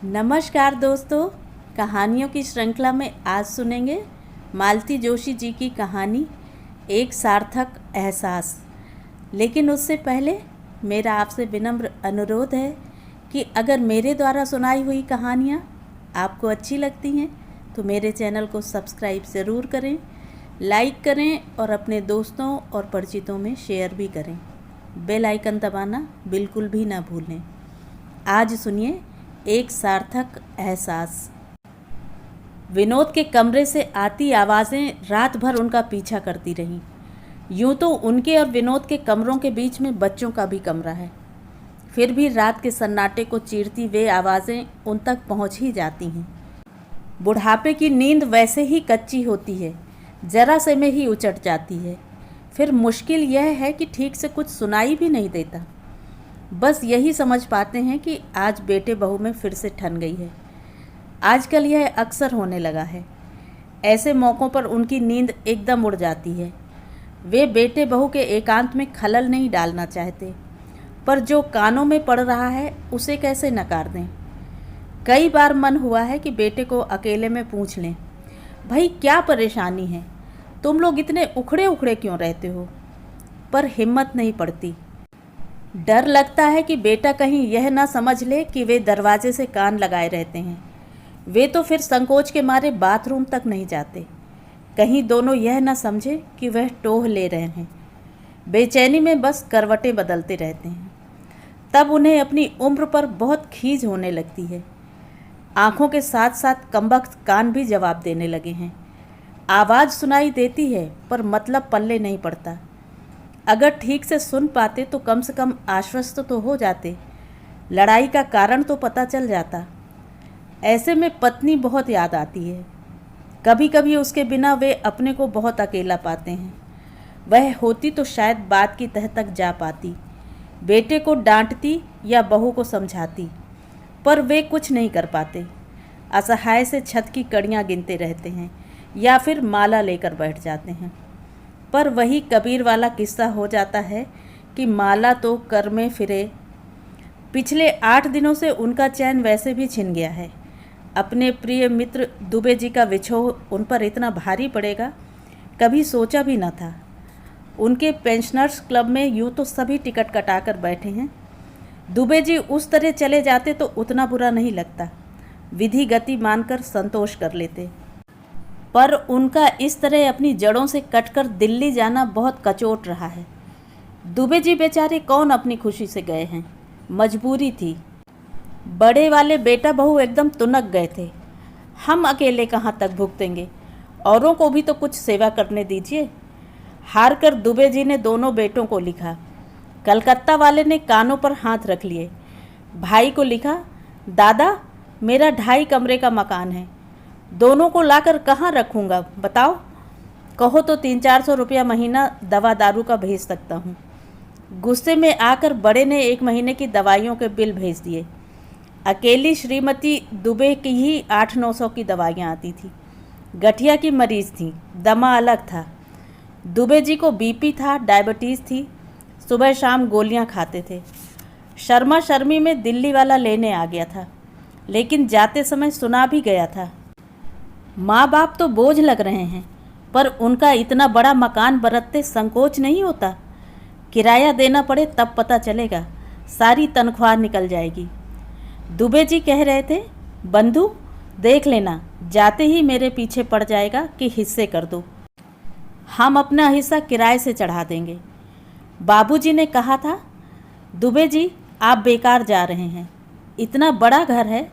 नमस्कार दोस्तों, कहानियों की श्रृंखला में आज सुनेंगे मालती जोशी जी की कहानी एक सार्थक एहसास। लेकिन उससे पहले मेरा आपसे विनम्र अनुरोध है कि अगर मेरे द्वारा सुनाई हुई कहानियाँ आपको अच्छी लगती हैं तो मेरे चैनल को सब्सक्राइब ज़रूर करें, लाइक करें और अपने दोस्तों और परिचितों में शेयर भी करें। बेल आइकन दबाना बिल्कुल भी ना भूलें। आज सुनिए एक सार्थक एहसास। विनोद के कमरे से आती आवाज़ें रात भर उनका पीछा करती रहीं। यूं तो उनके और विनोद के कमरों के बीच में बच्चों का भी कमरा है, फिर भी रात के सन्नाटे को चीरती वे आवाज़ें उन तक पहुंच ही जाती हैं। बुढ़ापे की नींद वैसे ही कच्ची होती है, जरा से में ही उचट जाती है। फिर मुश्किल यह है कि ठीक से कुछ सुनाई भी नहीं देता। बस यही समझ पाते हैं कि आज बेटे बहू में फिर से ठन गई है। आजकल यह अक्सर होने लगा है। ऐसे मौक़ों पर उनकी नींद एकदम उड़ जाती है। वे बेटे बहू के एकांत में खलल नहीं डालना चाहते, पर जो कानों में पड़ रहा है उसे कैसे नकार दें। कई बार मन हुआ है कि बेटे को अकेले में पूछ लें, भाई क्या परेशानी है, तुम लोग इतने उखड़े उखड़े क्यों रहते हो। पर हिम्मत नहीं पड़ती। डर लगता है कि बेटा कहीं यह ना समझ ले कि वे दरवाजे से कान लगाए रहते हैं। वे तो फिर संकोच के मारे बाथरूम तक नहीं जाते। कहीं दोनों यह ना समझे कि वह टोह ले रहे हैं। बेचैनी में बस करवटें बदलते रहते हैं। तब उन्हें अपनी उम्र पर बहुत खीज होने लगती है। आँखों के साथ साथ कमबख्त कान भी जवाब देने लगे हैं। आवाज़ सुनाई देती है पर मतलब पल्ले नहीं पड़ता। अगर ठीक से सुन पाते तो कम से कम आश्वस्त तो हो जाते, लड़ाई का कारण तो पता चल जाता। ऐसे में पत्नी बहुत याद आती है। कभी कभी उसके बिना वे अपने को बहुत अकेला पाते हैं। वह होती तो शायद बात की तह तक जा पाती, बेटे को डांटती या बहू को समझाती, पर वे कुछ नहीं कर पाते। असहाय से छत की कड़ियाँ गिनते रहते हैं या फिर माला लेकर बैठ जाते हैं। पर वही कबीर वाला किस्सा हो जाता है कि माला तो कर में फिरे। पिछले 8 दिनों से उनका चैन वैसे भी छिन गया है। अपने प्रिय मित्र दुबे जी का विछोह उन पर इतना भारी पड़ेगा, कभी सोचा भी न था। उनके पेंशनर्स क्लब में यूँ तो सभी टिकट कटाकर बैठे हैं। दुबे जी उस तरह चले जाते तो उतना बुरा नहीं लगता, विधि गति मानकर संतोष कर लेते। पर उनका इस तरह अपनी जड़ों से कटकर दिल्ली जाना बहुत कचोट रहा है। दुबे जी बेचारे कौन अपनी खुशी से गए हैं, मजबूरी थी। बड़े वाले बेटा बहू एकदम तुनक गए थे। हम अकेले कहाँ तक भुगतेंगे, औरों को भी तो कुछ सेवा करने दीजिए। हार कर दुबे जी ने दोनों बेटों को लिखा। कलकत्ता वाले ने कानों पर हाथ रख लिए। भाई को लिखा, दादा मेरा 2.5 कमरे का मकान है, दोनों को लाकर कहाँ रखूँगा बताओ। कहो तो 300-400 रुपया महीना दवा दारू का भेज सकता हूँ। गुस्से में आकर बड़े ने 1 महीने की दवाइयों के बिल भेज दिए। अकेली श्रीमती दुबे की ही 800-900 की दवाइयाँ आती थी। गठिया की मरीज़ थी, दमा अलग था। दुबे जी को बीपी था, डायबिटीज़ थी, सुबह शाम गोलियाँ खाते थे। शर्मा शर्मी में दिल्ली वाला लेने आ गया था, लेकिन जाते समय सुना भी गया था, माँ बाप तो बोझ लग रहे हैं, पर उनका इतना बड़ा मकान बरतते संकोच नहीं होता। किराया देना पड़े तब पता चलेगा, सारी तनख्वाह निकल जाएगी। दुबे जी कह रहे थे, बंधु देख लेना, जाते ही मेरे पीछे पड़ जाएगा कि हिस्से कर दो, हम अपना हिस्सा किराए से चढ़ा देंगे। बाबूजी ने कहा था, दुबे जी आप बेकार जा रहे हैं, इतना बड़ा घर है,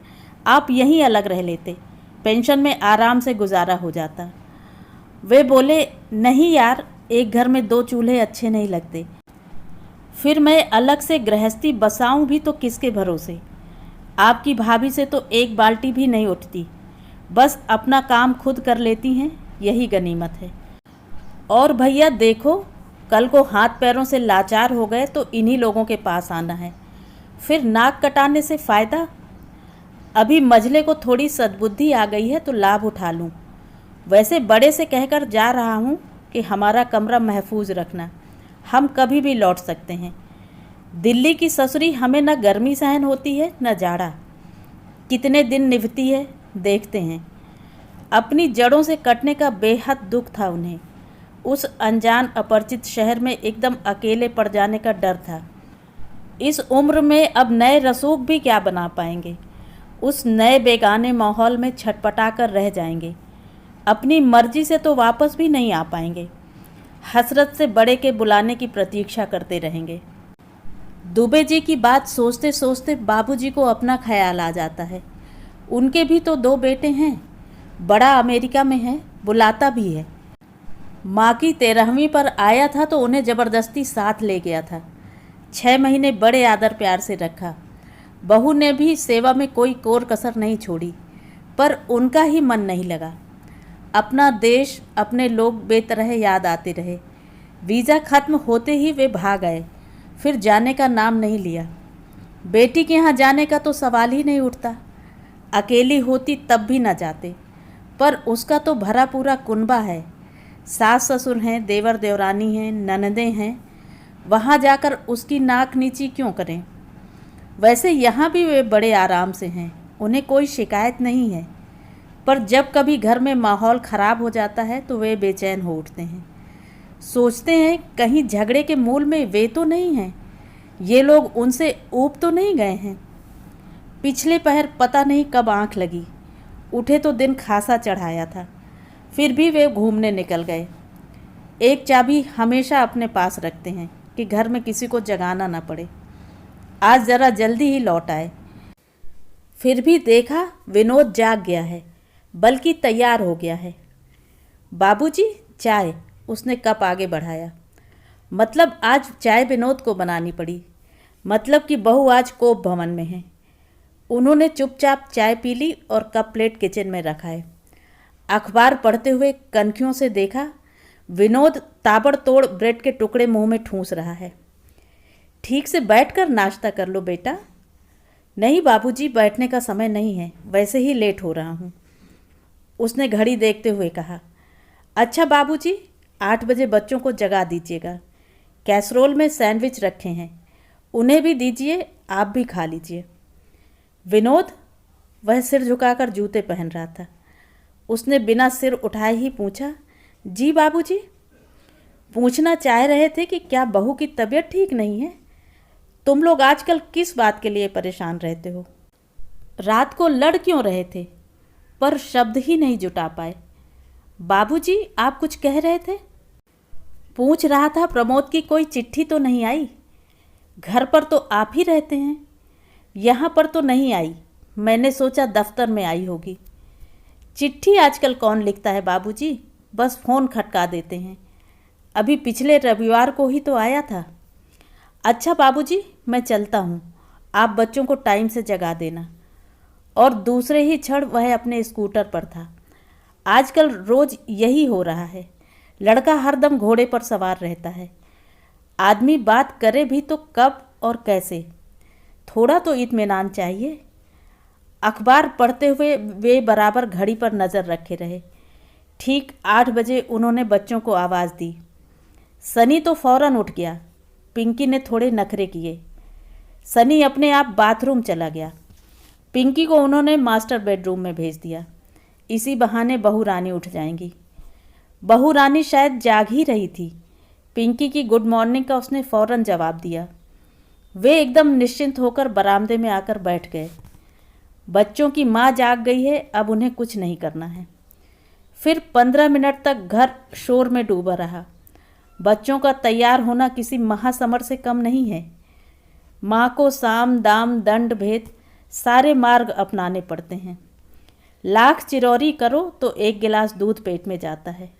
आप यहीं अलग रह लेते, पेंशन में आराम से गुजारा हो जाता। वे बोले, नहीं यार, एक घर में 2 चूल्हे अच्छे नहीं लगते, फिर मैं अलग से गृहस्थी बसाऊं भी तो किसके भरोसे। आपकी भाभी से तो 1 बाल्टी भी नहीं उठती, बस अपना काम खुद कर लेती हैं, यही गनीमत है। और भैया देखो, कल को हाथ पैरों से लाचार हो गए तो इन्हीं लोगों के पास आना है, फिर नाक कटाने से फ़ायदा। अभी मझले को थोड़ी सद्बुद्धि आ गई है तो लाभ उठा लूँ। वैसे बड़े से कहकर जा रहा हूँ कि हमारा कमरा महफूज रखना, हम कभी भी लौट सकते हैं। दिल्ली की ससुरी हमें न गर्मी सहन होती है न जाड़ा। कितने दिन निभती है देखते हैं। अपनी जड़ों से कटने का बेहद दुख था उन्हें। उस अनजान अपरिचित शहर में एकदम अकेले पड़ जाने का डर था। इस उम्र में अब नए रसूख भी क्या बना पाएंगे। उस नए बेगाने माहौल में छटपटा कर रह जाएंगे। अपनी मर्जी से तो वापस भी नहीं आ पाएंगे। हसरत से बड़े के बुलाने की प्रतीक्षा करते रहेंगे। दुबे जी की बात सोचते सोचते बाबूजी को अपना ख्याल आ जाता है। उनके भी तो 2 बेटे हैं। बड़ा अमेरिका में है, बुलाता भी है। माँ की 13वीं पर आया था तो उन्हें ज़बरदस्ती साथ ले गया था। 6 महीने बड़े आदर प्यार से रखा। बहू ने भी सेवा में कोई कोर कसर नहीं छोड़ी, पर उनका ही मन नहीं लगा। अपना देश, अपने लोग बेतरह याद आते रहे। वीज़ा ख़त्म होते ही वे भाग आए, फिर जाने का नाम नहीं लिया। बेटी के यहाँ जाने का तो सवाल ही नहीं उठता। अकेली होती तब भी न जाते, पर उसका तो भरा पूरा कुनबा है। सास ससुर हैं, देवर देवरानी हैं, ननदें हैं। वहाँ जाकर उसकी नाक नीची क्यों करें। वैसे यहाँ भी वे बड़े आराम से हैं, उन्हें कोई शिकायत नहीं है। पर जब कभी घर में माहौल ख़राब हो जाता है तो वे बेचैन हो उठते हैं। सोचते हैं कहीं झगड़े के मूल में वे तो नहीं हैं, ये लोग उनसे ऊब तो नहीं गए हैं। पिछले पहर पता नहीं कब आँख लगी, उठे तो दिन खासा चढ़ाया था, फिर भी वे घूमने निकल गए। एक चाबी हमेशा अपने पास रखते हैं कि घर में किसी को जगाना ना पड़े। आज ज़रा जल्दी ही लौट आए। फिर भी देखा विनोद जाग गया है, बल्कि तैयार हो गया है। बाबूजी चाय, उसने कप आगे बढ़ाया। मतलब आज चाय विनोद को बनानी पड़ी, मतलब कि बहू आज कोप भवन में है। उन्होंने चुपचाप चाय पी ली और कप प्लेट किचन में रखा है। अखबार पढ़ते हुए कनखियों से देखा विनोद ताबड़तोड़ ब्रेड के टुकड़े मुंह में ठूंस रहा है। ठीक से बैठकर नाश्ता कर लो बेटा। नहीं बाबूजी, बैठने का समय नहीं है, वैसे ही लेट हो रहा हूँ, उसने घड़ी देखते हुए कहा। अच्छा बाबूजी, 8 बजे बच्चों को जगा दीजिएगा। कैसरोल में सैंडविच रखे हैं, उन्हें भी दीजिए, आप भी खा लीजिए। विनोद, वह सिर झुकाकर जूते पहन रहा था। उसने बिना सिर उठाए ही पूछा, जी बाबूजी। पूछना चाह रहे थे कि क्या बहू की तबीयत ठीक नहीं है? तुम लोग आजकल किस बात के लिए परेशान रहते हो? रात को लड़ क्यों रहे थे? पर शब्द ही नहीं जुटा पाए। बाबूजी, आप कुछ कह रहे थे? पूछ रहा था प्रमोद की कोई चिट्ठी तो नहीं आई? घर पर तो आप ही रहते हैं। यहाँ पर तो नहीं आई, मैंने सोचा दफ्तर में आई होगी। चिट्ठी आजकल कौन लिखता है बाबूजी, बस फ़ोन खटका देते हैं। अभी पिछले रविवार को ही तो आया था। अच्छा बाबूजी, मैं चलता हूँ, आप बच्चों को टाइम से जगा देना। और दूसरे ही क्षण वह अपने स्कूटर पर था। आजकल रोज़ यही हो रहा है, लड़का हरदम घोड़े पर सवार रहता है। आदमी बात करे भी तो कब और कैसे, थोड़ा तो इत्मीनान चाहिए। अखबार पढ़ते हुए वे बराबर घड़ी पर नज़र रखे रहे। ठीक 8 बजे उन्होंने बच्चों को आवाज़ दी। सनी तो फौरन उठ गया। पिंकी ने थोड़े नखरे किए। सनी अपने आप बाथरूम चला गया। पिंकी को उन्होंने मास्टर बेडरूम में भेज दिया। इसी बहाने बहू रानी उठ जाएंगी। बहू रानी शायद जाग ही रही थी। पिंकी की गुड मॉर्निंग का उसने फ़ौरन जवाब दिया। वे एकदम निश्चिंत होकर बरामदे में आकर बैठ गए। बच्चों की माँ जाग गई है, अब उन्हें कुछ नहीं करना है। फिर 15 मिनट तक घर शोर में डूबा रहा। बच्चों का तैयार होना किसी महासमर से कम नहीं है। माँ को साम दाम दंड भेद सारे मार्ग अपनाने पड़ते हैं। लाख चिरौरी करो तो 1 गिलास दूध पेट में जाता है।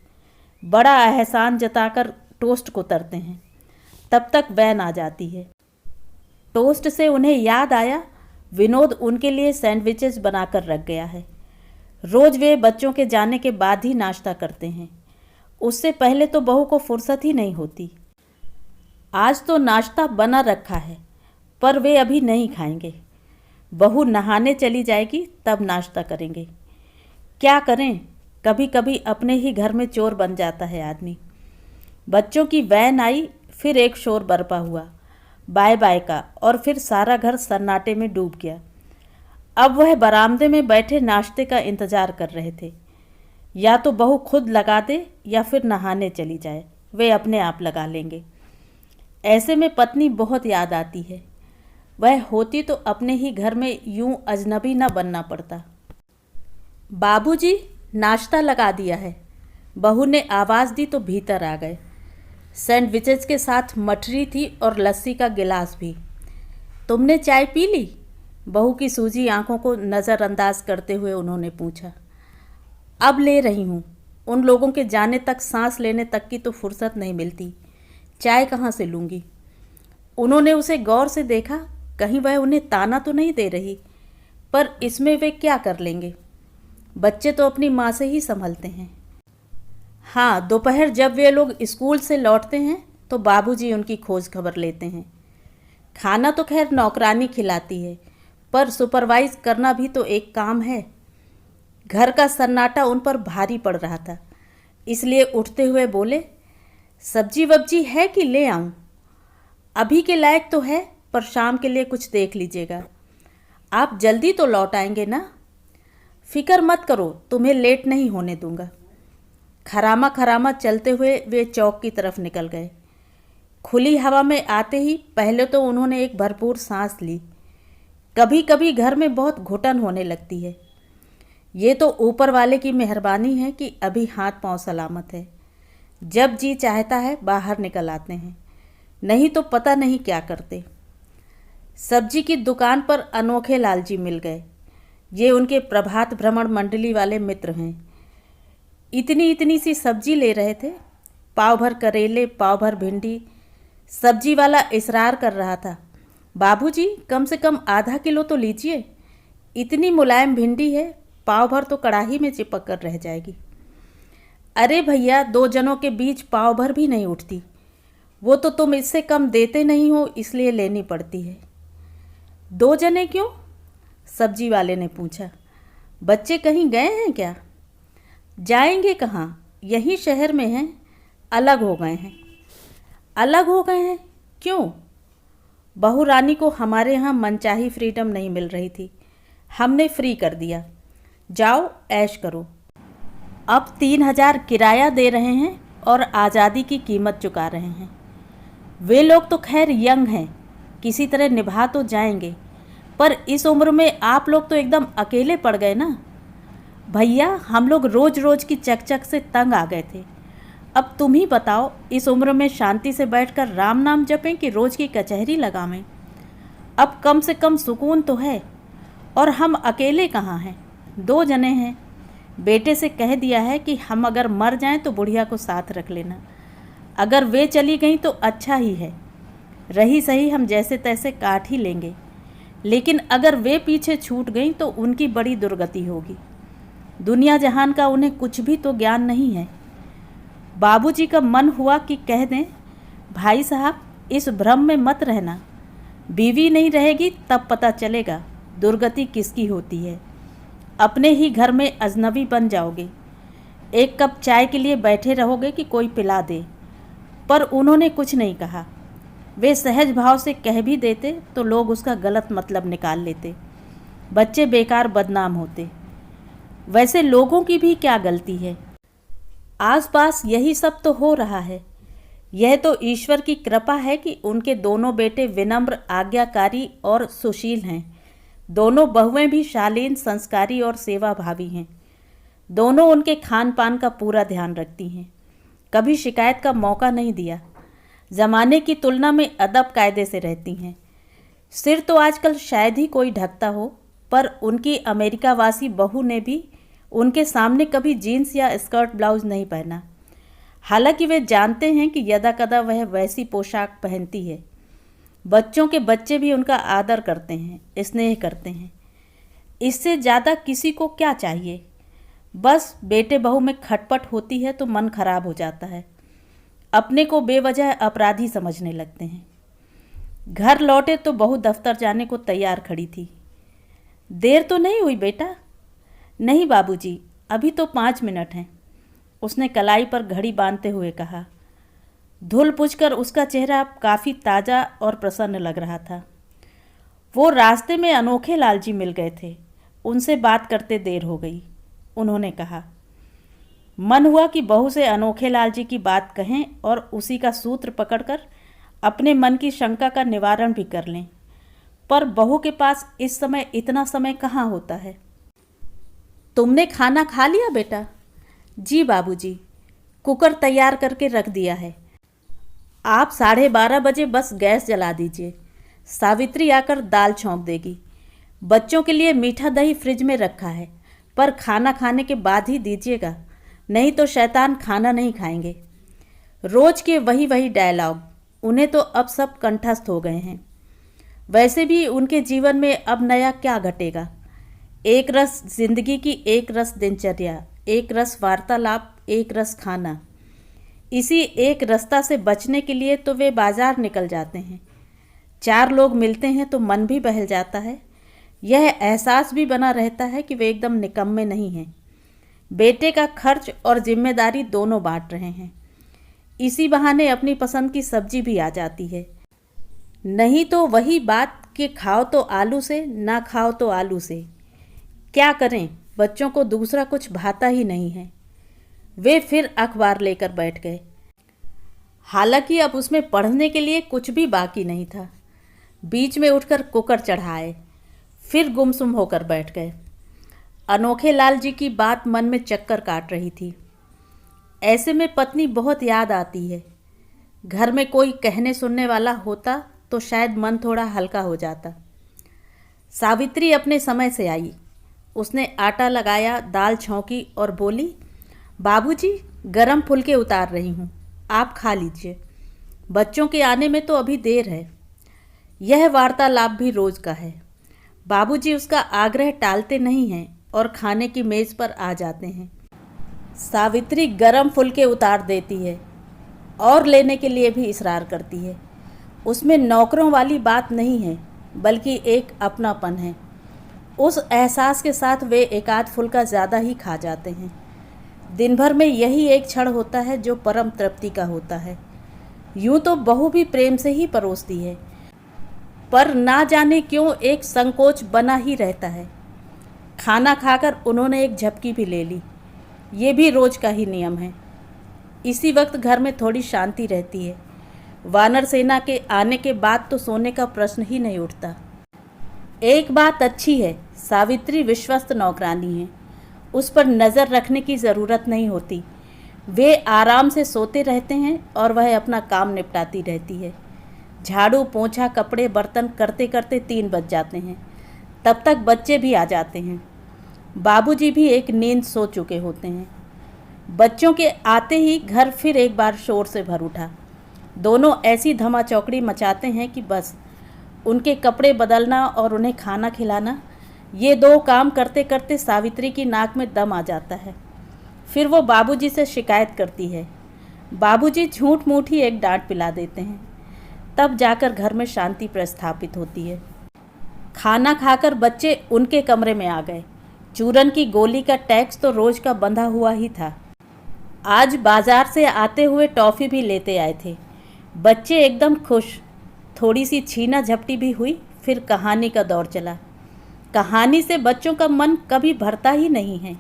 बड़ा एहसान जताकर टोस्ट को तरते हैं, तब तक वैन आ जाती है। टोस्ट से उन्हें याद आया, विनोद उनके लिए सैंडविचेस बनाकर रख गया है। रोज़ वे बच्चों के जाने के बाद ही नाश्ता करते हैं, उससे पहले तो बहू को फुर्सत ही नहीं होती। आज तो नाश्ता बना रखा है, पर वे अभी नहीं खाएंगे। बहू नहाने चली जाएगी तब नाश्ता करेंगे। क्या करें, कभी कभी अपने ही घर में चोर बन जाता है आदमी। बच्चों की वैन आई, फिर एक शोर बरपा हुआ बाय बाय का, और फिर सारा घर सन्नाटे में डूब गया। अब वह बरामदे में बैठे नाश्ते का इंतज़ार कर रहे थे। या तो बहू खुद लगा दे या फिर नहाने चली जाए, वे अपने आप लगा लेंगे। ऐसे में पत्नी बहुत याद आती है। वह होती तो अपने ही घर में यूं अजनबी न बनना पड़ता। बाबूजी, नाश्ता लगा दिया है, बहू ने आवाज़ दी तो भीतर आ गए। सैंडविचेस के साथ मठरी थी और लस्सी का गिलास भी। तुमने चाय पी ली? बहू की सूजी आंखों को नज़रअंदाज करते हुए उन्होंने पूछा। अब ले रही हूँ, उन लोगों के जाने तक सांस लेने तक की तो फुर्सत नहीं मिलती, चाय कहाँ से लूँगी। उन्होंने उसे गौर से देखा, कहीं वह उन्हें ताना तो नहीं दे रही, पर इसमें वे क्या कर लेंगे, बच्चे तो अपनी माँ से ही संभलते हैं। हाँ, दोपहर जब वे लोग स्कूल से लौटते हैं तो बाबूजी उनकी खोज खबर लेते हैं। खाना तो खैर नौकरानी खिलाती है, पर सुपरवाइज करना भी तो एक काम है। घर का सन्नाटा उन पर भारी पड़ रहा था, इसलिए उठते हुए बोले, सब्जी वब्जी है कि ले आऊँ? अभी के लायक तो है, पर शाम के लिए कुछ देख लीजिएगा। आप जल्दी तो लौट आएंगे ना? फिक्र मत करो, तुम्हें लेट नहीं होने दूंगा। खरामा खरामा चलते हुए वे चौक की तरफ निकल गए। खुली हवा में आते ही पहले तो उन्होंने एक भरपूर सांस ली। कभी कभी घर में बहुत घुटन होने लगती है। ये तो ऊपर वाले की मेहरबानी है कि अभी हाथ पांव सलामत है। जब जी चाहता है बाहर निकल आते हैं, नहीं तो पता नहीं क्या करते। सब्जी की दुकान पर अनोखे लालजी मिल गए। ये उनके प्रभात भ्रमण मंडली वाले मित्र हैं। इतनी इतनी सी सब्जी ले रहे थे, पाव भर करेले, पाव भर भिंडी। सब्जी वाला इसरार कर रहा था, बाबूजी कम से कम आधा किलो तो लीजिए, इतनी मुलायम भिंडी है, पाव भर तो कढ़ाई में चिपक कर रह जाएगी। अरे भैया, 2 जनों के बीच पाव भर भी नहीं उठती, वो तो तुम इससे कम देते नहीं हो, इसलिए लेनी पड़ती है। 2 जने क्यों? सब्जी वाले ने पूछा। बच्चे कहीं गए हैं क्या? जाएंगे कहाँ, यहीं शहर में हैं, अलग हो गए हैं। अलग हो गए हैं क्यों? बहू रानी को हमारे यहाँ मनचाही फ्रीडम नहीं मिल रही थी, हमने फ्री कर दिया। जाओ ऐश करो। अब 3,000 किराया दे रहे हैं और आज़ादी की कीमत चुका रहे हैं। वे लोग तो खैर यंग हैं, किसी तरह निभा तो जाएंगे, पर इस उम्र में आप लोग तो एकदम अकेले पड़ गए ना। भैया, हम लोग रोज रोज की चकचक से तंग आ गए थे। अब तुम ही बताओ, इस उम्र में शांति से बैठकर राम नाम जपें कि रोज की कचहरी लगावें? अब कम से कम सुकून तो है। और हम अकेले कहाँ हैं, 2 जने हैं। बेटे से कह दिया है कि हम अगर मर जाएं तो बुढ़िया को साथ रख लेना। अगर वे चली गई तो अच्छा ही है, रही सही हम जैसे तैसे काट ही लेंगे, लेकिन अगर वे पीछे छूट गईं तो उनकी बड़ी दुर्गति होगी। दुनिया जहान का उन्हें कुछ भी तो ज्ञान नहीं है। बाबूजी का मन हुआ कि कह दें, भाई साहब इस भ्रम में मत रहना, बीवी नहीं रहेगी तब पता चलेगा दुर्गति किसकी होती है। अपने ही घर में अजनबी बन जाओगे, एक कप चाय के लिए बैठे रहोगे कि कोई पिला दे। पर उन्होंने कुछ नहीं कहा। वे सहज भाव से कह भी देते तो लोग उसका गलत मतलब निकाल लेते, बच्चे बेकार बदनाम होते। वैसे लोगों की भी क्या गलती है, आसपास यही सब तो हो रहा है। यह तो ईश्वर की कृपा है कि उनके दोनों बेटे विनम्र, आज्ञाकारी और सुशील हैं। दोनों बहुएं भी शालीन, संस्कारी और सेवाभावी हैं। दोनों उनके खान पान का पूरा ध्यान रखती हैं, कभी शिकायत का मौका नहीं दिया। ज़माने की तुलना में अदब कायदे से रहती हैं। सिर तो आजकल शायद ही कोई ढकता हो, पर उनकी अमेरिकावासी बहू ने भी उनके सामने कभी जीन्स या स्कर्ट ब्लाउज नहीं पहना। हालांकि वे जानते हैं कि यदा कदा वह वैसी पोशाक पहनती है। बच्चों के बच्चे भी उनका आदर करते हैं, स्नेह करते हैं। इससे ज़्यादा किसी को क्या चाहिए। बस बेटे बहू में खटपट होती है तो मन खराब हो जाता है, अपने को बेवजह अपराधी समझने लगते हैं। घर लौटे तो बहू दफ्तर जाने को तैयार खड़ी थी। देर तो नहीं हुई बेटा? नहीं बाबूजी, अभी तो 5 मिनट हैं, उसने कलाई पर घड़ी बांधते हुए कहा। धुल पुछकर उसका चेहरा काफ़ी ताज़ा और प्रसन्न लग रहा था। वो रास्ते में अनोखे लालजी मिल गए थे। उनसे बात करते देर हो गई। उन्होंने कहा, मन हुआ कि बहू से अनोखे लालजी की बात कहें और उसी का सूत्र पकड़कर अपने मन की शंका का निवारण भी कर लें, पर बहू के पास इस समय इतना समय कहाँ होता है। तुमने खाना खा लिया बेटा? जी बाबूजी, कुकर तैयार करके रख दिया है। आप 12:30 बजे बस गैस जला दीजिए। सावित्री आकर दाल छौंक देगी। बच्चों के लिए मीठा दही फ्रिज में रखा है, पर खाना खाने के बाद ही दीजिएगा, नहीं तो शैतान खाना नहीं खाएंगे। रोज के वही डायलॉग, उन्हें तो अब सब कंठस्थ हो गए हैं। वैसे भी उनके जीवन में अब नया क्या घटेगा। एक रस जिंदगी की, एक रस दिनचर्या, एक रस वार्तालाप, एक रस खाना। इसी एक रास्ता से बचने के लिए तो वे बाजार निकल जाते हैं। 4 लोग मिलते हैं तो मन भी बहल जाता है। यह एहसास भी बना रहता है कि वे एकदम निकम्मे नहीं हैं। बेटे का खर्च और जिम्मेदारी दोनों बांट रहे हैं। इसी बहाने अपनी पसंद की सब्जी भी आ जाती है। नहीं तो वही बात कि खाओ तो आलू से, ना खाओ तो आलू से। क्या करें, बच्चों को दूसरा कुछ भाता ही नहीं है। वे फिर अखबार लेकर बैठ गए। हालांकि अब उसमें पढ़ने के लिए कुछ भी बाकी नहीं था। बीच में उठकर कुकर चढ़ाए, फिर गुमसुम होकर बैठ गए। अनोखे लाल जी की बात मन में चक्कर काट रही थी। ऐसे में पत्नी बहुत याद आती है। घर में कोई कहने सुनने वाला होता तो शायद मन थोड़ा हल्का हो जाता। सावित्री अपने समय से आई। उसने आटा लगाया, दाल छौंकी और बोली, बाबूजी, गरम फुलके उतार रही हूँ, आप खा लीजिए। बच्चों के आने में तो अभी देर है। यह वार्तालाप भी रोज का है। बाबूजी उसका आग्रह टालते नहीं हैं और खाने की मेज़ पर आ जाते हैं। सावित्री गरम फुलके उतार देती है और लेने के लिए भी इसरार करती है। उसमें नौकरों वाली बात नहीं है, बल्कि एक अपनापन है। उस एहसास के साथ वे एक आध फुल्का ज़्यादा ही खा जाते हैं। दिन भर में यही एक क्षण होता है जो परम तृप्ति का होता है। यूँ तो बहू भी प्रेम से ही परोसती है, पर ना जाने क्यों एक संकोच बना ही रहता है। खाना खाकर उन्होंने एक झपकी भी ले ली। ये भी रोज का ही नियम है। इसी वक्त घर में थोड़ी शांति रहती है। वानर सेना के आने के बाद तो सोने का प्रश्न ही नहीं उठता। एक बात अच्छी है, सावित्री विश्वस्त नौकरानी है। उस पर नज़र रखने की ज़रूरत नहीं होती। वे आराम से सोते रहते हैं और वह अपना काम निपटाती रहती है। झाड़ू, पोंछा, कपड़े, बर्तन करते करते 3 बज जाते हैं। तब तक बच्चे भी आ जाते हैं। बाबूजी भी एक नींद सो चुके होते हैं। बच्चों के आते ही घर फिर एक बार शोर से भर उठा। दोनों ऐसी धमाचौकड़ी मचाते हैं कि बस उनके कपड़े बदलना और उन्हें खाना खिलाना, ये 2 काम करते करते सावित्री की नाक में दम आ जाता है। फिर वो बाबूजी से शिकायत करती है। बाबूजी झूठ मूठ ही एक डांट पिला देते हैं। तब जाकर घर में शांति प्रस्थापित होती है। खाना खाकर बच्चे उनके कमरे में आ गए। चूरन की गोली का टैक्स तो रोज का बंधा हुआ ही था। आज बाजार से आते हुए टॉफ़ी भी लेते आए थे। बच्चे एकदम खुश। थोड़ी सी छीना झपटी भी हुई। फिर कहानी का दौर चला। कहानी से बच्चों का मन कभी भरता ही नहीं है।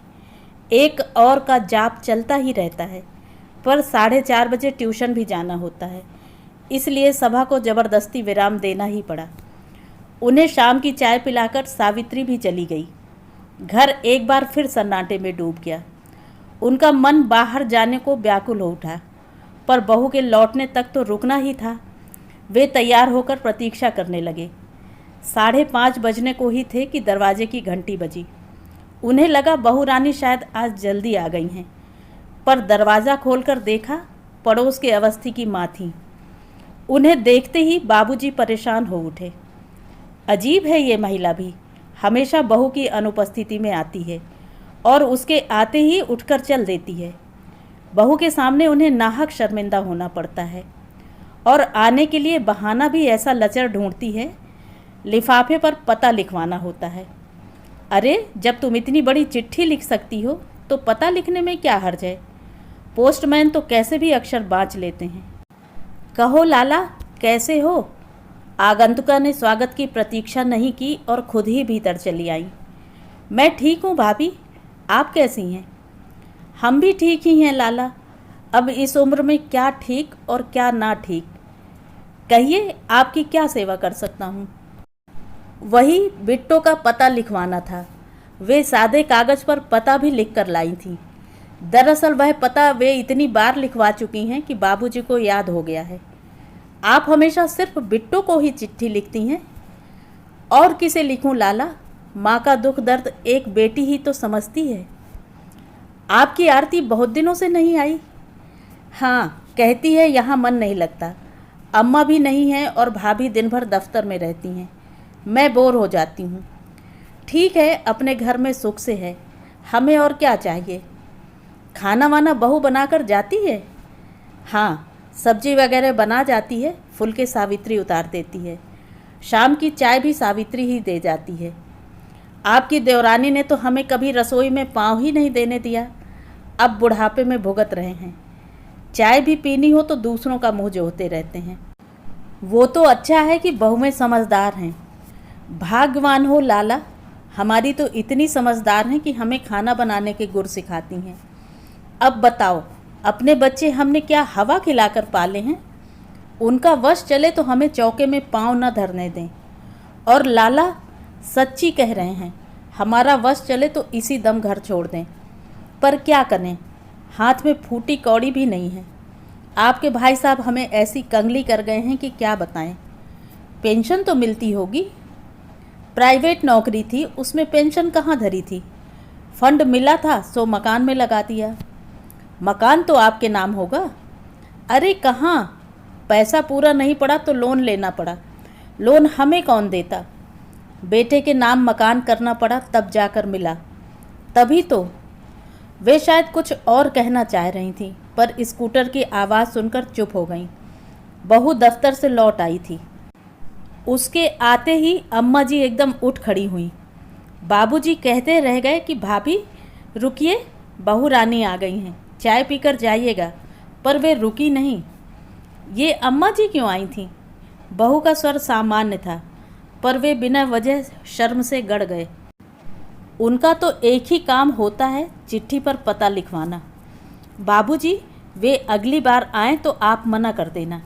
एक और का जाप चलता ही रहता है। पर 4:30 बजे ट्यूशन भी जाना होता है, इसलिए सभा को ज़बरदस्ती विराम देना ही पड़ा। उन्हें शाम की चाय पिलाकर सावित्री भी चली गई। घर एक बार फिर सन्नाटे में डूब गया। उनका मन बाहर जाने को व्याकुल हो उठा, पर बहू के लौटने तक तो रुकना ही था। वे तैयार होकर प्रतीक्षा करने लगे। 5:30 बजने को ही थे कि दरवाजे की घंटी बजी। उन्हें लगा बहू रानी शायद आज जल्दी आ गई हैं, पर दरवाज़ा खोलकर देखा, पड़ोस के अवस्थी की माँ थी। उन्हें देखते ही बाबूजी परेशान हो उठे। अजीब है ये महिला भी, हमेशा बहू की अनुपस्थिति में आती है और उसके आते ही उठकर चल देती है। बहू के सामने उन्हें नाहक शर्मिंदा होना पड़ता है और आने के लिए बहाना भी ऐसा लचर ढूंढती है। लिफाफे पर पता लिखवाना होता है। अरे, जब तुम इतनी बड़ी चिट्ठी लिख सकती हो तो पता लिखने में क्या हर्ज है। पोस्टमैन तो कैसे भी अक्षर बाँच लेते हैं। कहो लाला, कैसे हो? आगंतुका ने स्वागत की प्रतीक्षा नहीं की और खुद ही भीतर चली आई। मैं ठीक हूँ भाभी, आप कैसी हैं? हम भी ठीक ही हैं लाला। अब इस उम्र में क्या ठीक और क्या ना ठीक, कहिए आपकी क्या सेवा कर सकता हूँ? वही बिट्टो का पता लिखवाना था। वे सादे कागज़ पर पता भी लिख कर लाई थी। दरअसल वह पता वे इतनी बार लिखवा चुकी हैं कि बाबूजी को याद हो गया है। आप हमेशा सिर्फ बिट्टो को ही चिट्ठी लिखती हैं? और किसे लिखूं लाला? माँ का दुख दर्द एक बेटी ही तो समझती है। आपकी आरती बहुत दिनों से नहीं आई। हाँ, कहती है यहाँ मन नहीं लगता। अम्मा भी नहीं है और भाभी दिन भर दफ्तर में रहती हैं। मैं बोर हो जाती हूँ। ठीक है, अपने घर में सुख से है, हमें और क्या चाहिए। खाना वाना बहू बनाकर जाती है? हाँ, सब्जी वगैरह बना जाती है, फुलके सावित्री उतार देती है। शाम की चाय भी सावित्री ही दे जाती है। आपकी देवरानी ने तो हमें कभी रसोई में पाँव ही नहीं देने दिया। अब बुढ़ापे में भुगत रहे हैं। चाय भी पीनी हो तो दूसरों का मुँह जोहते रहते हैं। वो तो अच्छा है कि बहुएं समझदार हैं। भाग्यवान हो लाला, हमारी तो इतनी समझदार हैं कि हमें खाना बनाने के गुर सिखाती हैं। अब बताओ, अपने बच्चे हमने क्या हवा खिलाकर पाले हैं? उनका वश चले तो हमें चौके में पाँव न धरने दें। और लाला सच्ची कह रहे हैं, हमारा वश चले तो इसी दम घर छोड़ दें। पर क्या करें, हाथ में फूटी कौड़ी भी नहीं है। आपके भाई साहब हमें ऐसी कंगली कर गए हैं कि क्या बताएं। पेंशन तो मिलती होगी? प्राइवेट नौकरी थी, उसमें पेंशन कहाँ धरी थी। फंड मिला था सो मकान में लगा दिया। मकान तो आपके नाम होगा? अरे कहाँ, पैसा पूरा नहीं पड़ा तो लोन लेना पड़ा। लोन हमें कौन देता? बेटे के नाम मकान करना पड़ा तब जाकर मिला। तभी तो। वे शायद कुछ और कहना चाह रही थी, पर स्कूटर की आवाज़ सुनकर चुप हो गईं। बहू दफ्तर से लौट आई थी। उसके आते ही अम्मा जी एकदम उठ खड़ी हुई। बाबूजी कहते रह गए कि भाभी रुकिए, बहू रानी आ गई हैं, चाय पीकर जाइएगा। पर वे रुकी नहीं। ये अम्मा जी क्यों आई थीं? बहू का स्वर सामान्य था, पर वे बिना वजह शर्म से गड़ गए। उनका तो एक ही काम होता है, चिट्ठी पर पता लिखवाना। बाबूजी, वे अगली बार आएँ तो आप मना कर देना।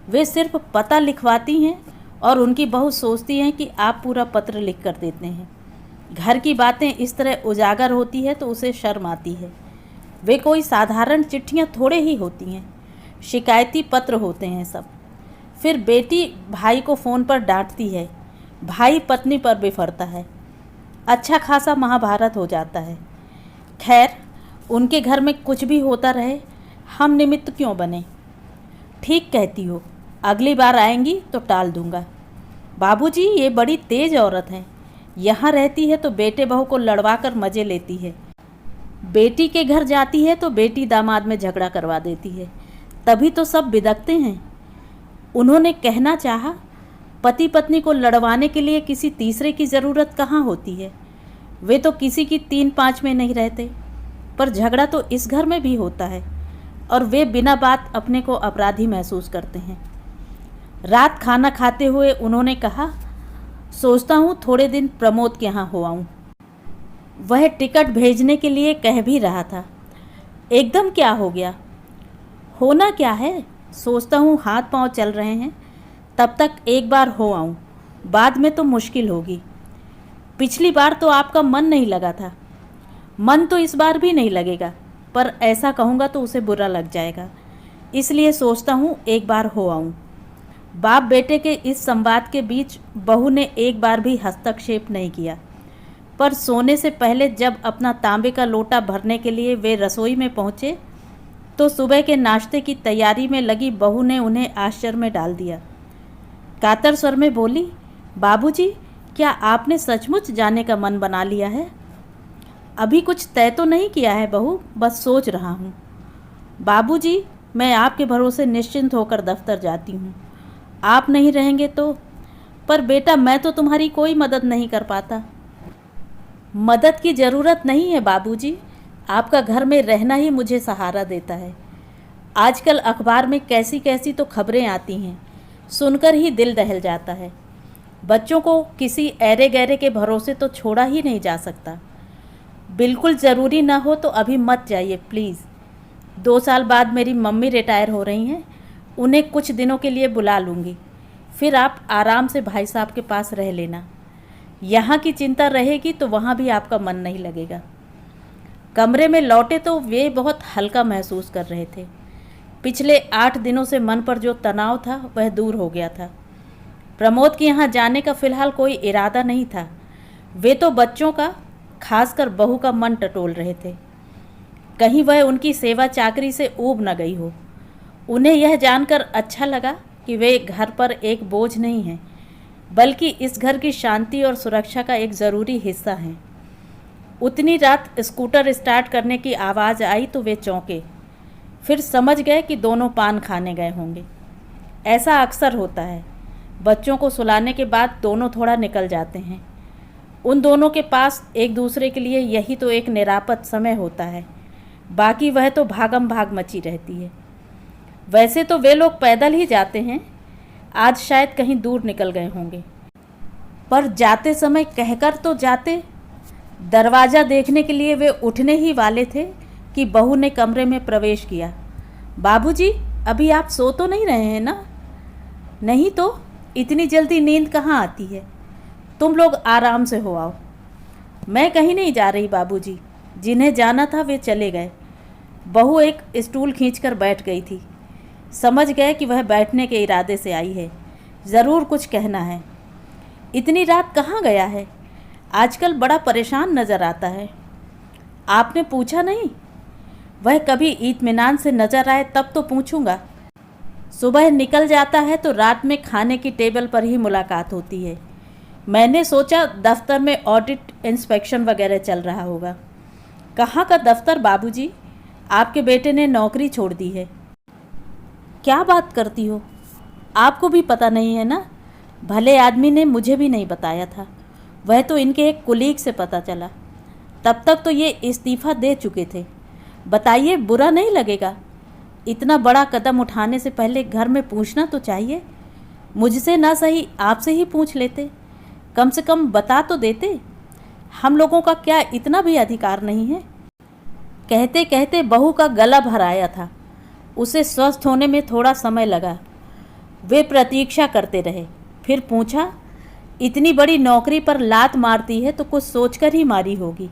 वे सिर्फ पता लिखवाती हैं और उनकी बहू सोचती हैं कि आप पूरा पत्र लिख कर देते हैं। घर की बातें इस तरह उजागर होती है तो उसे शर्म आती है। वे कोई साधारण चिट्ठियाँ थोड़े ही होती हैं, शिकायती पत्र होते हैं सब। फिर बेटी भाई को फ़ोन पर डांटती है, भाई पत्नी पर बिफरता है। अच्छा खासा महाभारत हो जाता है। खैर, उनके घर में कुछ भी होता रहे, हम निमित्त क्यों बने। ठीक कहती हो, अगली बार आएंगी तो टाल दूंगा। बाबूजी, ये बड़ी तेज औरत है। यहाँ रहती है तो बेटे बहू को लड़वा कर मज़े लेती है। बेटी के घर जाती है तो बेटी दामाद में झगड़ा करवा देती है। तभी तो सब बिदकते हैं। उन्होंने कहना चाहा, पति पत्नी को लड़वाने के लिए किसी तीसरे की ज़रूरत कहाँ होती है। वे तो किसी की 3-5 में नहीं रहते। पर झगड़ा तो इस घर में भी होता है और वे बिना बात अपने को अपराधी महसूस करते हैं। रात खाना खाते हुए उन्होंने कहा, सोचता हूँ थोड़े दिन प्रमोद के यहाँ हो आऊँ। वह टिकट भेजने के लिए कह भी रहा था। एकदम क्या हो गया? होना क्या है, सोचता हूँ हाथ पांव चल रहे हैं, तब तक एक बार हो आऊँ, बाद में तो मुश्किल होगी। पिछली बार तो आपका मन नहीं लगा था। मन तो इस बार भी नहीं लगेगा, पर ऐसा कहूँगा तो उसे बुरा लग जाएगा। इसलिए सोचता हूँ एक बार हो आऊँ। बाप बेटे के इस संवाद के बीच बहू ने एक बार भी हस्तक्षेप नहीं किया। पर सोने से पहले जब अपना तांबे का लोटा भरने के लिए वे रसोई में पहुँचे तो सुबह के नाश्ते की तैयारी में लगी बहू ने उन्हें आश्चर्य में डाल दिया। कातर स्वर में बोली, बाबूजी, क्या आपने सचमुच जाने का मन बना लिया है? अभी कुछ तय तो नहीं किया है बहू, बस सोच रहा हूँ। बाबूजी, मैं आपके भरोसे निश्चिंत होकर दफ्तर जाती हूँ। आप नहीं रहेंगे तो। पर बेटा, मैं तो तुम्हारी कोई मदद नहीं कर पाता। मदद की ज़रूरत नहीं है बाबूजी, आपका घर में रहना ही मुझे सहारा देता है। आजकल अखबार में कैसी कैसी तो खबरें आती हैं। सुनकर ही दिल दहल जाता है। बच्चों को किसी ऐरे गैरे के भरोसे तो छोड़ा ही नहीं जा सकता। बिल्कुल ज़रूरी ना हो तो अभी मत जाइए प्लीज़। 2 साल बाद मेरी मम्मी रिटायर हो रही हैं, उन्हें कुछ दिनों के लिए बुला लूँगी, फिर आप आराम से भाई साहब के पास रह लेना। यहाँ की चिंता रहेगी तो वहाँ भी आपका मन नहीं लगेगा। कमरे में लौटे तो वे बहुत हल्का महसूस कर रहे थे। पिछले 8 दिनों से मन पर जो तनाव था वह दूर हो गया था। प्रमोद के यहाँ जाने का फ़िलहाल कोई इरादा नहीं था। वे तो बच्चों का, खासकर बहू का मन टटोल रहे थे। कहीं वह उनकी सेवा चाकरी से ऊब न गई हो। उन्हें यह जानकर अच्छा लगा कि वे घर पर एक बोझ नहीं हैं, बल्कि इस घर की शांति और सुरक्षा का एक ज़रूरी हिस्सा हैं। उतनी रात स्कूटर स्टार्ट करने की आवाज़ आई तो वे चौंके, फिर समझ गए कि दोनों पान खाने गए होंगे। ऐसा अक्सर होता है, बच्चों को सुलाने के बाद दोनों थोड़ा निकल जाते हैं। उन दोनों के पास एक दूसरे के लिए यही तो एक निरापद समय होता है, बाकी वह तो भागम भाग मची रहती है। वैसे तो वे लोग पैदल ही जाते हैं, आज शायद कहीं दूर निकल गए होंगे, पर जाते समय कहकर तो जाते। दरवाज़ा देखने के लिए वे उठने ही वाले थे कि बहू ने कमरे में प्रवेश किया। बाबूजी, अभी आप सो तो नहीं रहे हैं ना? नहीं तो, इतनी जल्दी नींद कहाँ आती है। तुम लोग आराम से हो आओ। मैं कहीं नहीं जा रही बाबूजी, जिन्हें जाना था वे चले गए। बहू एक स्टूल खींचकर बैठ गई थी। समझ गए कि वह बैठने के इरादे से आई है, ज़रूर कुछ कहना है। इतनी रात कहाँ गया है? आजकल बड़ा परेशान नज़र आता है। आपने पूछा नहीं? वह कभी इत्मीनान से नज़र आए तब तो पूछूंगा। सुबह निकल जाता है तो रात में खाने की टेबल पर ही मुलाकात होती है। मैंने सोचा दफ्तर में ऑडिट इंस्पेक्शन वगैरह चल रहा होगा। कहाँ का दफ्तर बाबूजी? आपके बेटे ने नौकरी छोड़ दी है। क्या बात करती हो? आपको भी पता नहीं है ना? भले आदमी ने मुझे भी नहीं बताया था, वह तो इनके एक कुलीग से पता चला। तब तक तो ये इस्तीफ़ा दे चुके थे। बताइए, बुरा नहीं लगेगा? इतना बड़ा कदम उठाने से पहले घर में पूछना तो चाहिए। मुझसे ना सही आपसे ही पूछ लेते, कम से कम बता तो देते। हम लोगों का क्या इतना भी अधिकार नहीं है? कहते कहते बहू का गला भर आया था। उसे स्वस्थ होने में थोड़ा समय लगा। वे प्रतीक्षा करते रहे, फिर पूछा, इतनी बड़ी नौकरी पर लात मारती है तो कुछ सोचकर ही मारी होगी।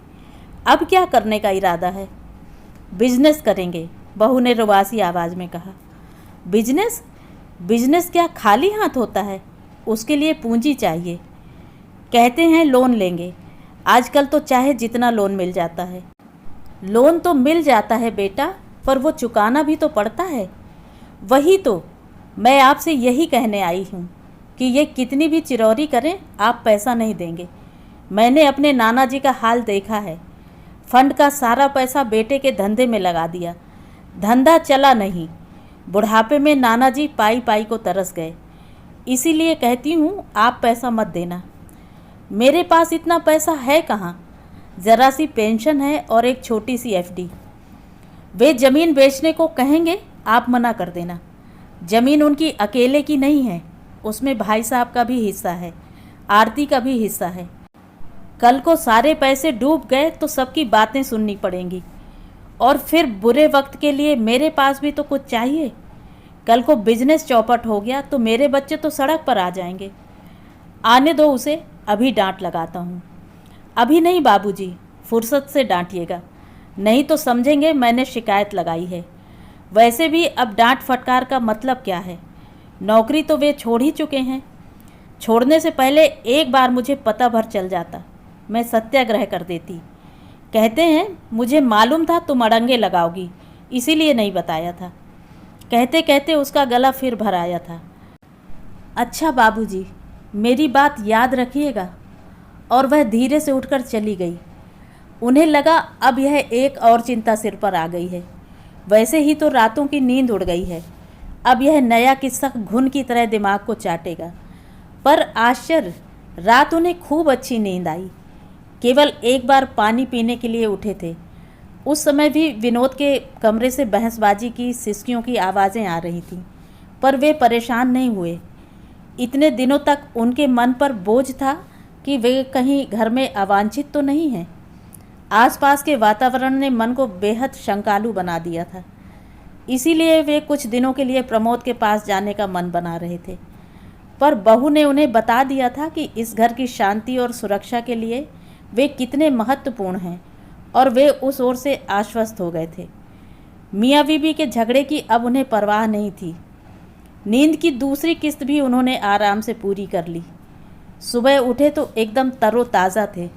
अब क्या करने का इरादा है? बिजनेस करेंगे, बहू ने रुबासी आवाज़ में कहा। बिजनेस? बिजनेस क्या खाली हाथ होता है? उसके लिए पूंजी चाहिए। कहते हैं लोन लेंगे, आजकल तो चाहे जितना लोन मिल जाता है। लोन तो मिल जाता है बेटा, पर वो चुकाना भी तो पड़ता है। वही तो मैं आपसे यही कहने आई हूँ कि ये कितनी भी चिरौरी करें, आप पैसा नहीं देंगे। मैंने अपने नाना जी का हाल देखा है। फंड का सारा पैसा बेटे के धंधे में लगा दिया, धंधा चला नहीं। बुढ़ापे में नाना जी पाई पाई को तरस गए। इसीलिए कहती हूँ आप पैसा मत देना। मेरे पास इतना पैसा है कहाँ? ज़रा सी पेंशन है और एक छोटी सी एफडी। वे ज़मीन बेचने को कहेंगे, आप मना कर देना। ज़मीन उनकी अकेले की नहीं है, उसमें भाई साहब का भी हिस्सा है, आरती का भी हिस्सा है। कल को सारे पैसे डूब गए तो सबकी बातें सुननी पड़ेंगी, और फिर बुरे वक्त के लिए मेरे पास भी तो कुछ चाहिए। कल को बिजनेस चौपट हो गया तो मेरे बच्चे तो सड़क पर आ जाएंगे। आने दो उसे, अभी डांट लगाता हूँ। अभी नहीं बाबूजी, फुर्सत से डांटिएगा, नहीं तो समझेंगे मैंने शिकायत लगाई है। वैसे भी अब डांट फटकार का मतलब क्या है? नौकरी तो वे छोड़ ही चुके हैं। छोड़ने से पहले एक बार मुझे पता भर चल जाता, मैं सत्याग्रह कर देती। कहते हैं मुझे मालूम था तुम अड़ंगे लगाओगी, इसीलिए नहीं बताया था। कहते कहते उसका गला फिर भर आया था। अच्छा बाबूजी, मेरी बात याद रखिएगा। और वह धीरे से उठकर चली गई। उन्हें लगा अब यह एक और चिंता सिर पर आ गई है। वैसे ही तो रातों की नींद उड़ गई है, अब यह नया किस्सा घुन की तरह दिमाग को चाटेगा। पर आश्चर्य, रात उन्हें खूब अच्छी नींद आई। केवल एक बार पानी पीने के लिए उठे थे। उस समय भी विनोद के कमरे से बहसबाजी की, सिसकियों की आवाज़ें आ रही थीं, पर वे परेशान नहीं हुए। इतने दिनों तक उनके मन पर बोझ था कि वे कहीं घर में अवांछित तो नहीं हैं। आसपास के वातावरण ने मन को बेहद शंकालु बना दिया था। इसीलिए वे कुछ दिनों के लिए प्रमोद के पास जाने का मन बना रहे थे, पर बहू ने उन्हें बता दिया था कि इस घर की शांति और सुरक्षा के लिए वे कितने महत्वपूर्ण हैं, और वे उस ओर से आश्वस्त हो गए थे। मियाँ बीबी के झगड़े की अब उन्हें परवाह नहीं थी। नींद की दूसरी किस्त भी उन्होंने आराम से पूरी कर ली। सुबह उठे तो एकदम तरोताज़ा थे।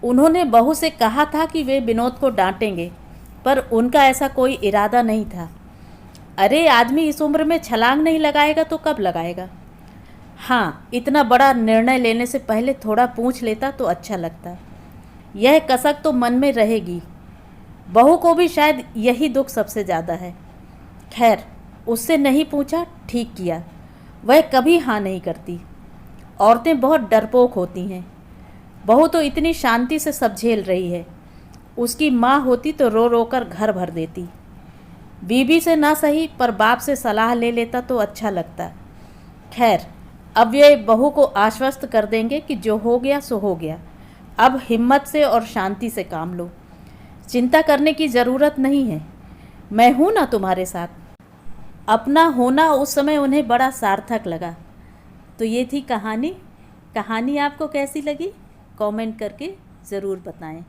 उन्होंने बहू से कहा था कि वे विनोद को डांटेंगे, पर उनका ऐसा कोई इरादा नहीं था। अरे आदमी इस उम्र में छलांग नहीं लगाएगा तो कब लगाएगा। हाँ, इतना बड़ा निर्णय लेने से पहले थोड़ा पूछ लेता तो अच्छा लगता। यह कसक तो मन में रहेगी। बहू को भी शायद यही दुख सबसे ज़्यादा है। खैर, उससे नहीं पूछा, ठीक किया। वह कभी हाँ नहीं करती। औरतें बहुत डरपोक होती हैं। बहू तो इतनी शांति से सब झेल रही है। उसकी माँ होती तो रो रो कर घर भर देती। बीबी से ना सही पर बाप से सलाह ले लेता तो अच्छा लगता। खैर, अब वे बहू को आश्वस्त कर देंगे कि जो हो गया सो हो गया। अब हिम्मत से और शांति से काम लो। चिंता करने की ज़रूरत नहीं है। मैं हूँ ना तुम्हारे साथ। अपना होना उस समय उन्हें बड़ा सार्थक लगा। तो ये थी कहानी। कहानी आपको कैसी लगी कमेंट करके ज़रूर बताएं।